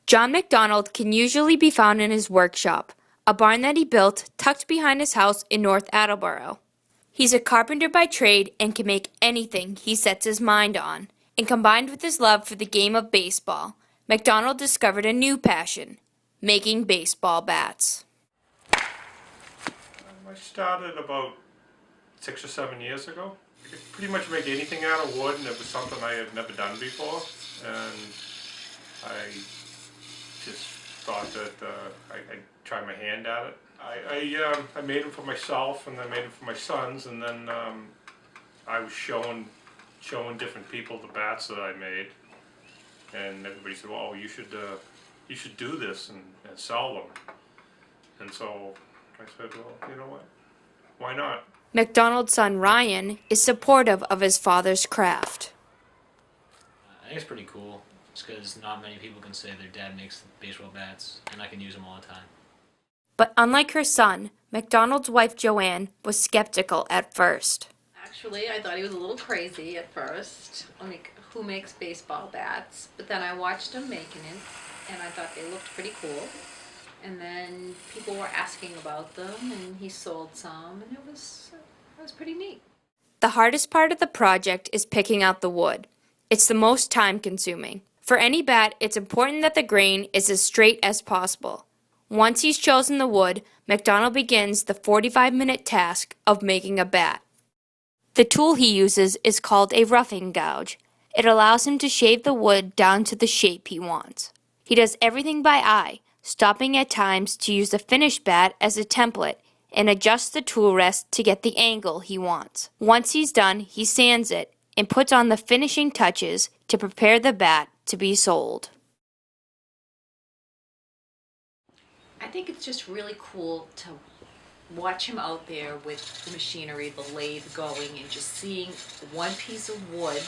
John MacDonald can usually be found in his workshop, a barn that he built tucked behind his house in North Attleboro. He's a carpenter by trade and can make anything he sets his mind on. And combined with his love for the game of baseball, MacDonald discovered a new passion, making baseball bats. I started about 6 or 7 years ago. I could pretty much make anything out of wood, and it was something I had never done before. And I just thought that I'd try my hand at it. I made them for myself, and then made them for my sons, and then I was showing different people the bats that I made, and everybody said, "Well, you should do this and sell them." And so I said, "Well, you know what? Why not?" MacDonald's son Ryan is supportive of his father's craft. I think it's pretty cool, just because not many people can say their dad makes baseball bats, and I can use them all the time. But unlike her son, MacDonald's wife Joanne was skeptical at first. Actually, I thought he was a little crazy at first. Who makes baseball bats? But then I watched him making it, and I thought they looked pretty cool. And then people were asking about them, and he sold some, and it was pretty neat. The hardest part of the project is picking out the wood. It's the most time-consuming. For any bat, it's important that the grain is as straight as possible. Once he's chosen the wood, MacDonald begins the 45-minute task of making a bat. The tool he uses is called a roughing gouge. It allows him to shave the wood down to the shape he wants. He does everything by eye, stopping at times to use the finished bat as a template and adjusts the tool rest to get the angle he wants. Once he's done, he sands it and puts on the finishing touches to prepare the bat to be sold. I think it's just really cool to watch him out there with the machinery, the lathe going, and just seeing one piece of wood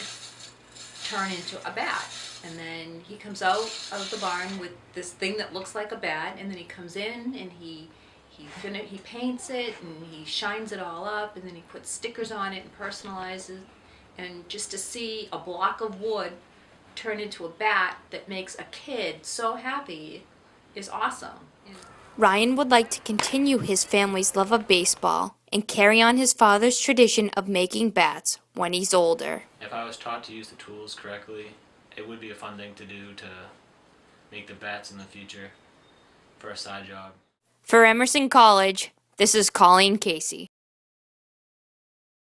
turn into a bat. And then he comes out of the barn with this thing that looks like a bat, and then he comes in and he paints it and he shines it all up, and then he puts stickers on it and personalizes. And just to see a block of wood turn into a bat that makes a kid so happy is awesome. Ryan would like to continue his family's love of baseball and carry on his father's tradition of making bats when he's older. If I was taught to use the tools correctly, it would be a fun thing to do to make the bats in the future for a side job. For Emerson College, this is Colleen Casey.